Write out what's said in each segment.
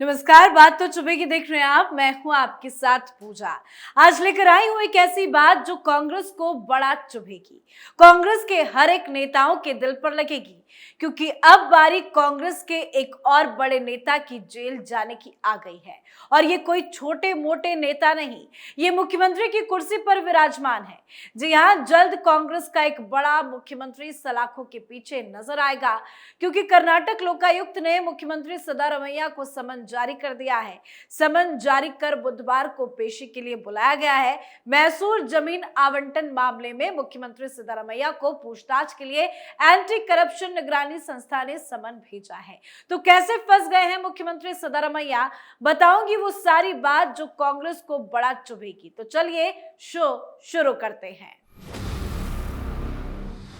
नमस्कार। बात तो चुभे की देख रहे हैं आप। मैं हूं आपके साथ पूजा। आज लेकर आई हूं एक ऐसी बात जो कांग्रेस को बड़ा चुभेगी, कांग्रेस के हर एक नेताओं के दिल पर लगेगी, क्योंकि अब बारी कांग्रेस के एक और बड़े नेता की जेल जाने की आ गई है। और ये कोई छोटे मोटे नेता नहीं, ये मुख्यमंत्री की कुर्सी पर विराजमान है। जी हां, जल्द कांग्रेस का एक बड़ा मुख्यमंत्री सलाखों के पीछे नजर आएगा, क्योंकि कर्नाटक लोकायुक्त ने मुख्यमंत्री सिद्धारमैया को समन जारी कर दिया है। समन जारी कर बुधवार को पेशी के लिए बुलाया गया है। मैसूर जमीन आवंटन मामले में मुख्यमंत्री सिद्धारमैया को पूछताछ के लिए एंटी करप्शन निगरानी संस्था ने समन भेजा है। तो कैसे फंस गए हैं मुख्यमंत्री सिद्धारमैया, बताऊंगी वो सारी बात जो कांग्रेस को बड़ा चुभेगी। तो चलिए शो शुरू करते हैं।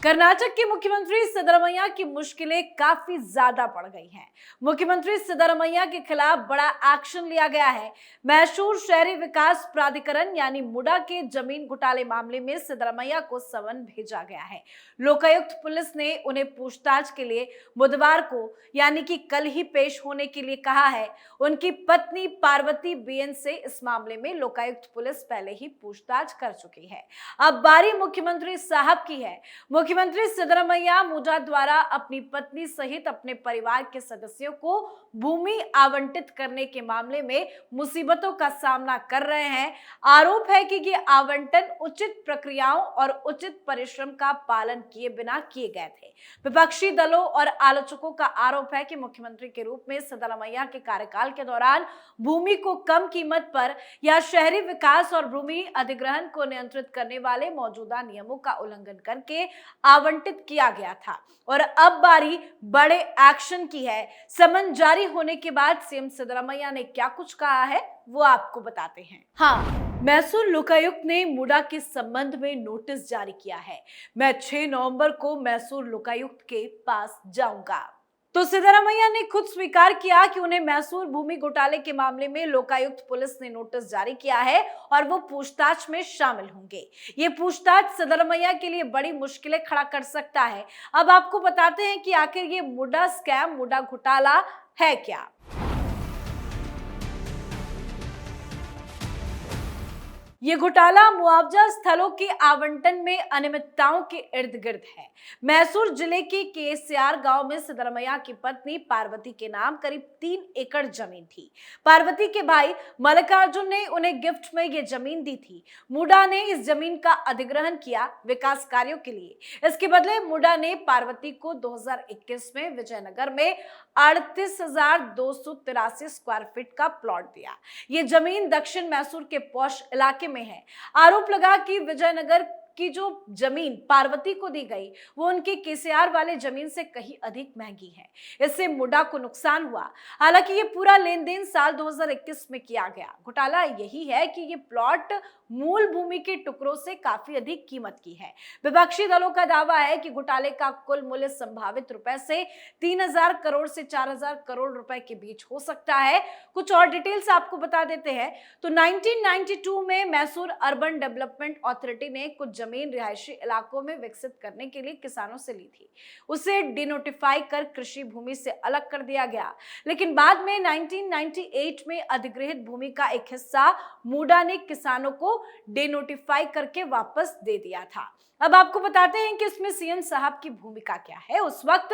कर्नाटक के मुख्यमंत्री सिद्धारमैया की मुश्किलें काफी ज्यादा बढ़ गई हैं। मुख्यमंत्री सिद्धारमैया के खिलाफ बड़ा एक्शन लिया गया है। मैसूर शहरी विकास प्राधिकरण यानी मुडा के जमीन घोटाले मामले में सिद्धारमैया को समन भेजा गया है। लोकायुक्त पुलिस ने उन्हें पूछताछ के लिए बुधवार को यानी कि कल ही पेश होने के लिए कहा है। उनकी पत्नी पार्वती बीएन से इस मामले में लोकायुक्त पुलिस पहले ही पूछताछ कर चुकी है। अब बारी मुख्यमंत्री साहब की है। मुख्यमंत्री सिद्धारमैया मुडा द्वारा अपनी पत्नी सहित अपने परिवार के सदस्यों को भूमि आवंटित करने के मामले में मुसीबतों का सामना कर रहे हैं। आरोप है कि ये आवंटन उचित प्रक्रियाओं और उचित परिश्रम का पालन किए बिना किए गए थे। विपक्षी दलों और आलोचकों का आरोप है कि मुख्यमंत्री के रूप में सिद्धारमैया के कार्यकाल के दौरान भूमि को कम कीमत पर या शहरी विकास और भूमि अधिग्रहण को नियंत्रित करने वाले मौजूदा नियमों का उल्लंघन करके आवंटित किया गया था। और अब बारी बड़े एक्शन की है। समन जारी होने के बाद सीएम सिद्धारमैया ने क्या कुछ कहा है वो आपको बताते हैं। हाँ, मैसूर लोकायुक्त ने मुडा के संबंध में नोटिस जारी किया है। मैं 6 नवंबर को मैसूर लोकायुक्त के पास जाऊंगा। तो सिद्धारमैया ने खुद स्वीकार किया कि उन्हें मैसूर भूमि घोटाले के मामले में लोकायुक्त पुलिस ने नोटिस जारी किया है और वो पूछताछ में शामिल होंगे। ये पूछताछ सिद्धारमैया के लिए बड़ी मुश्किलें खड़ा कर सकता है। अब आपको बताते हैं कि आखिर ये मुडा स्कैम, मुडा घोटाला है क्या। ये घोटाला मुआवजा स्थलों के आवंटन में अनियमितताओं के इर्द गिर्द है। मैसूर जिले के केसियार गांव में सिद्धारमैया की पत्नी पार्वती के नाम करीब 3 एकड़ जमीन थी। पार्वती के भाई मल्लिकार्जुन ने उन्हें गिफ्ट में ये जमीन दी थी। मुडा ने इस जमीन का अधिग्रहण किया विकास कार्यों के लिए। इसके बदले मुडा ने पार्वती को 2021 में विजयनगर में 38,283 स्क्वायर फीट का प्लॉट दिया। ये जमीन दक्षिण मैसूर के पौष इलाके में है। आरोप लगा कि विजयनगर की जो जमीन पार्वती को दी गई वो उनके केसीआर वाले जमीन से कहीं अधिक महंगी है। इससे मुडा को नुकसान हुआ। हालांकि ये पूरा लेन देन साल 2021 में किया गया। घोटाला यही है कि ये प्लॉट मूल भूमि के टुकड़ों से काफी अधिक कीमत की है। विपक्षी दलों का दावा है कि घोटाले का कुल मूल्य संभावित रुपए से 3,000 करोड़ से 4,000 करोड़ रुपए के बीच हो सकता है। कुछ और डिटेल्स आपको बता देते हैं। तो 1992 में मैसूर अर्बन डेवलपमेंट अथॉरिटी ने कुछ जमीन रिहायशी इलाकों में विकसित करने के लिए किसानों से ली थी। उसे डिनोटिफाई कर कृषि भूमि से अलग कर दिया गया। लेकिन बाद में 1998 में अधिग्रहित भूमि का एक हिस्सा मुडा ने किसानों को डिनोटिफाई करके वापस दे दिया था। अब आपको बताते हैं कि इसमें सीएम साहब की भूमिका क्या है। उस वक्त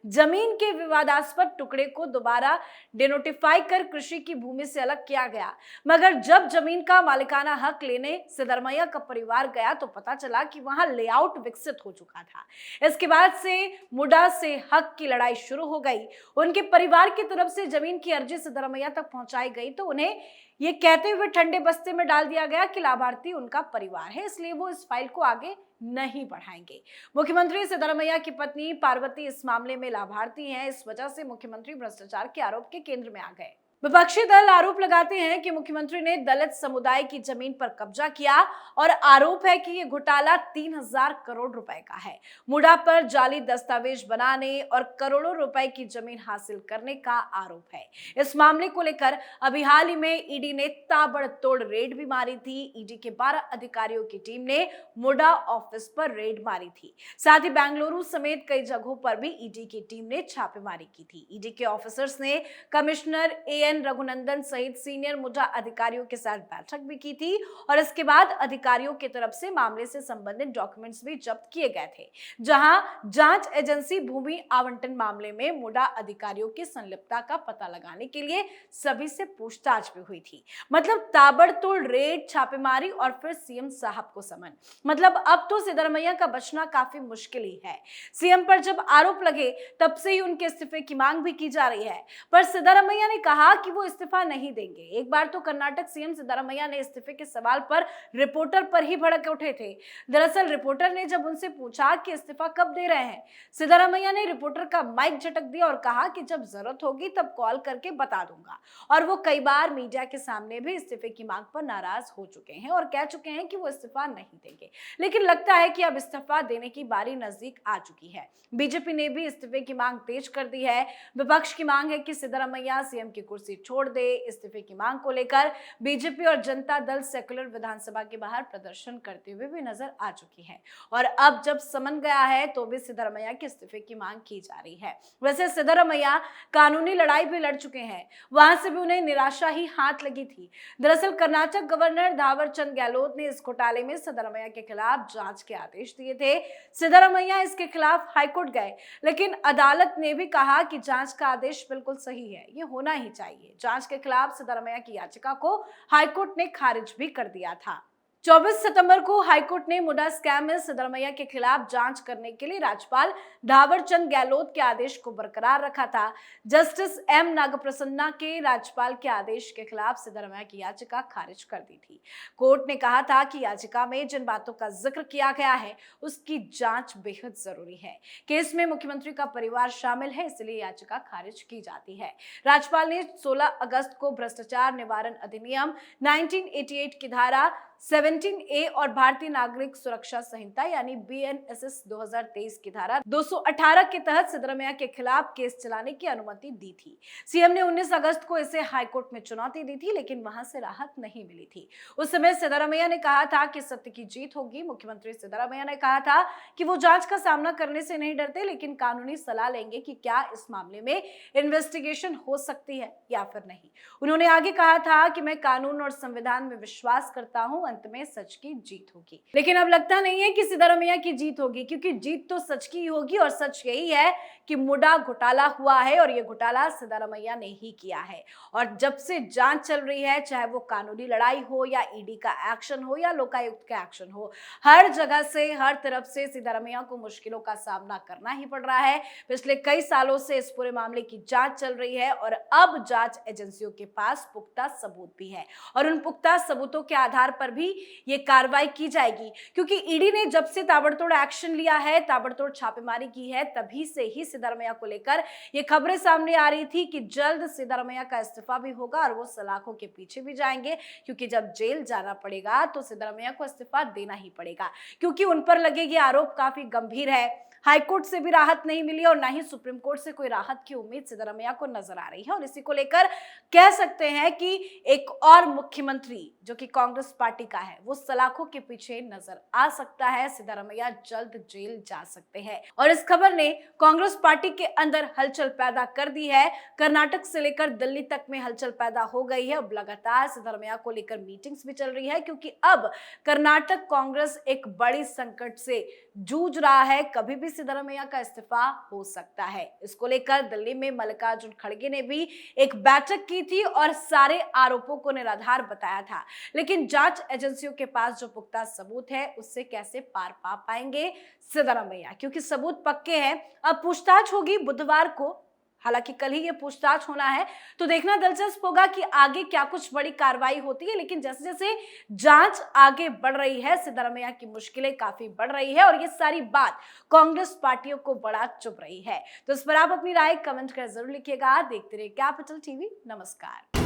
जमीन के विवादास्पद टुकड़े को दोबारा डिनोटिफाई कर कृषि की भूमि से अलग किया गया, मगर जब जमीन का मालिकाना हक लेने सिद्धारमैया का परिवार गया तो पता चला कि वहां लेआउट विकसित हो चुका था। इसके बाद से मुडा से हक की लड़ाई शुरू हो गई। उनके परिवार की तरफ से जमीन की अर्जी सिद्धारमैया तक पहुंचाई गई तो उन्हें ये कहते हुए ठंडे बस्ते में डाल दिया गया कि लाभार्थी उनका परिवार है, इसलिए वो इस फाइल को आगे नहीं बढ़ाएंगे। मुख्यमंत्री सिद्धारमैया की पत्नी पार्वती इस मामले में लाभार्थी हैं। इस वजह से मुख्यमंत्री भ्रष्टाचार के आरोप के केंद्र में आ गए। विपक्षी दल आरोप लगाते हैं कि मुख्यमंत्री ने दलित समुदाय की जमीन पर कब्जा किया और आरोप है कि ये घोटाला 3,000 करोड़ रुपए का है। मुडा पर जाली दस्तावेज बनाने और करोड़ों रुपए की जमीन हासिल करने का आरोप है। इस मामले को लेकर अभी हाल ही में ईडी ने ताबड़तोड़ रेड भी मारी थी। ईडी के 12 अधिकारियों की टीम ने मुडा ऑफिस पर रेड मारी थी। साथ ही बेंगलुरु समेत कई जगहों पर भी ईडी की टीम ने छापेमारी की थी। ईडी के ऑफिसर्स ने कमिश्नर एएन एन रघुनंदन सहित सीनियर मुडा अधिकारियों के साथ बैठक भी की थी और इसके बाद अधिकारियों की तरफ से मामले से संबंधित डॉक्यूमेंट्स भी जब्त किए गए थे, जहां जांच एजेंसी भूमि आवंटन मामले में मुडा अधिकारियों की संलिप्तता का पता लगाने के लिए सभी से पूछताछ भी हुई थी। मतलब ताबड़तोड़ रेड, छापेमारी और फिर सीएम साहब को समन। मतलब अब तो सिद्धरमैया का बचना काफी मुश्किल ही है। सीएम पर जब आरोप लगे तब से ही उनके इस्तीफे की मांग भी की जा रही है, पर सिद्धरमैया ने कहा कि वो इस्तीफा नहीं देंगे। एक बार तो कर्नाटक सीएम सिद्धरमैया ने इस्तीफे के सवाल पर रिपोर्टर पर ही भड़क उठे थे। दरअसल रिपोर्टर ने जब उनसे पूछा कि इस्तीफा कब दे रहे हैं, सिद्धरमैया ने रिपोर्टर का माइक झटक दिया और कहा कि जब जरूरत होगी तब कॉल करके बता दूंगा। और वो कई बार मीडिया के सामने भी इस्तीफे की मांग पर नाराज हो चुके हैं और कह चुके हैं कि वो इस्तीफा नहीं देंगे। लेकिन लगता है कि अब इस्तीफा देने की बारी नजदीक आ चुकी है। बीजेपी ने भी इस्तीफे की मांग तेज कर दी है। विपक्ष की मांग है कि सिद्धरमैया सीएम की कुर्सी छोड़ दे। इस्तीफे की मांग को लेकर बीजेपी और जनता दल सेक्युलर विधानसभा के बाहर प्रदर्शन करते हुए भी नजर आ चुकी है और अब जब समन गया है तो भी सिद्धरमैया के इस्तीफे की मांग की जा रही है। वैसे सिद्धरमैया कानूनी लड़ाई भी लड़ चुके हैं, वहां से भी उन्हें निराशा ही हाथ लगी थी। दरअसल कर्नाटक गवर्नर थावरचंद गहलोत ने इस घोटाले में सिद्धरमैया के खिलाफ जांच के आदेश दिए थे। सिद्धरमैया इसके खिलाफ हाईकोर्ट गए, लेकिन अदालत ने भी कहा कि जांच का आदेश बिल्कुल सही है, ये होना ही चाहिए। जांच के खिलाफ सिद्धरमैया की याचिका को हाईकोर्ट ने खारिज भी कर दिया था। 24 सितंबर को हाईकोर्ट ने मुडा स्कैम में सिद्धरमैया के खिलाफ जांच करने के लिए राज्यपाल थावरचंद गहलोत के आदेश को बरकरार रखा था। जस्टिस एम नागप्रसन्ना के राज्यपाल के आदेश के खिलाफ सिद्धरमैया की याचिका खारिज कर दी थी। कोर्ट ने कहा था कि याचिका में जिन बातों का जिक्र किया गया है उसकी जांच बेहद जरूरी है। केस में मुख्यमंत्री का परिवार शामिल है, इसलिए याचिका खारिज की जाती है। राज्यपाल ने 16 अगस्त को भ्रष्टाचार निवारण अधिनियम 1988 की धारा 17A और भारतीय नागरिक सुरक्षा संहिता यानी BNSS 2023 की धारा 218 के तहत सिद्धरमैया के खिलाफ केस चलाने की अनुमति दी थी। सीएम ने 19 अगस्त को इसे हाईकोर्ट में चुनौती दी थी, लेकिन वहां से राहत नहीं मिली थी। उस समय सिद्धरमैया ने कहा था कि सत्य की जीत होगी। मुख्यमंत्री सिद्धरमैया ने कहा था कि वो जांच का सामना करने से नहीं डरते, लेकिन कानूनी सलाह लेंगे कि क्या इस मामले में इन्वेस्टिगेशन हो सकती है या फिर नहीं। उन्होंने आगे कहा था कि मैं कानून और संविधान में विश्वास करता हूं, अंत में सच की जीत होगी। लेकिन अब लगता नहीं है कि सिद्धरमैया की जीत होगी, क्योंकि जीत तो सच की होगी और सच यही है कि मुडा घोटाला हुआ है और ये घोटाला सिद्धरमैया ने ही किया है। और जब से जांच चल रही है, चाहे वो कानूनी लड़ाई हो या ईडी का एक्शन हो या लोकायुक्त का एक्शन हो, हर जगह से हर तरफ से सिद्धरमैया को मुश्किलों का सामना करना ही पड़ रहा है। पिछले कई सालों से इस पूरे मामले की जांच चल रही है और अब जांच एजेंसियों के पास पुख्ता सबूत भी है और उन पुख्ता सबूतों के आधार पर भी ये कार्रवाई की जाएगी, क्योंकि ईडी ने जब से ताबड़तोड़ एक्शन लिया है, ताबड़तोड़ छापेमारी की है, तभी से ही सिद्धरमैया को लेकर ये खबरें सामने आ रही थी कि जल्द सिद्धरमैया का इस्तीफा भी होगा और वो सलाखों के पीछे भी जाएंगे, क्योंकि जब जेल जाना पड़ेगा तो सिद्धरमैया को इस्तीफा देना ही पड़ेगा, क्योंकि उन पर लगे ये आरोप काफी गंभीर है। हाईकोर्ट से भी राहत नहीं मिली और ना ही सुप्रीम कोर्ट से कोई राहत की उम्मीद सिद्धरमैया को नजर आ रही है और इसी को लेकर कह सकते हैं कि एक और मुख्यमंत्री जो कि कांग्रेस पार्टी का है वो सलाखों के पीछे नजर आ सकता है। सिद्धरमैया जल्द जेल जा सकते हैं और इस खबर ने कांग्रेस पार्टी के अंदर हलचल पैदा कर दी है। कर्नाटक से लेकर दिल्ली तक में हलचल पैदा हो गई है। अब लगातार सिद्धरमैया को लेकर मीटिंग्स भी चल रही है, क्योंकि अब कर्नाटक कांग्रेस एक बड़ी संकट से जूझ रहा है। कभी भी सिद्धरमैया का इस्तीफा हो सकता है। इसको लेकर दिल्ली में मल्लिकार्जुन खड़गे ने भी एक बैठक की थी और सारे आरोपों को निराधार बताया था, लेकिन जांच एजेंसियों के पास जो पुख्ता सबूत है उससे कैसे पार पा पाएंगे सिद्धरमैया, क्योंकि सबूत पक्के हैं। अब पूछताछ होगी बुधवार को, हालांकि कल ही ये पूछताछ होना है, तो देखना दिलचस्प होगा कि आगे क्या कुछ बड़ी कार्रवाई होती है। लेकिन जैसे जैसे जांच आगे बढ़ रही है, सिद्धरमैया की मुश्किलें काफी बढ़ रही है और ये सारी बात कांग्रेस पार्टियों को बड़ा चुभ रही है। तो इस पर आप अपनी राय कमेंट कर जरूर लिखिएगा। देखते रहिए कैपिटल टीवी। नमस्कार।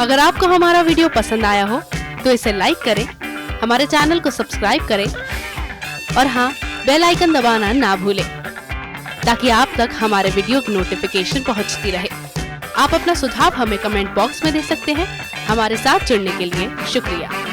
अगर आपको हमारा वीडियो पसंद आया हो तो इसे लाइक करें, हमारे चैनल को सब्सक्राइब करें और हाँ, बेल आइकन दबाना ना भूलें ताकि आप तक हमारे वीडियो की नोटिफिकेशन पहुंचती रहे। आप अपना सुझाव हमें कमेंट बॉक्स में दे सकते हैं। हमारे साथ जुड़ने के लिए शुक्रिया।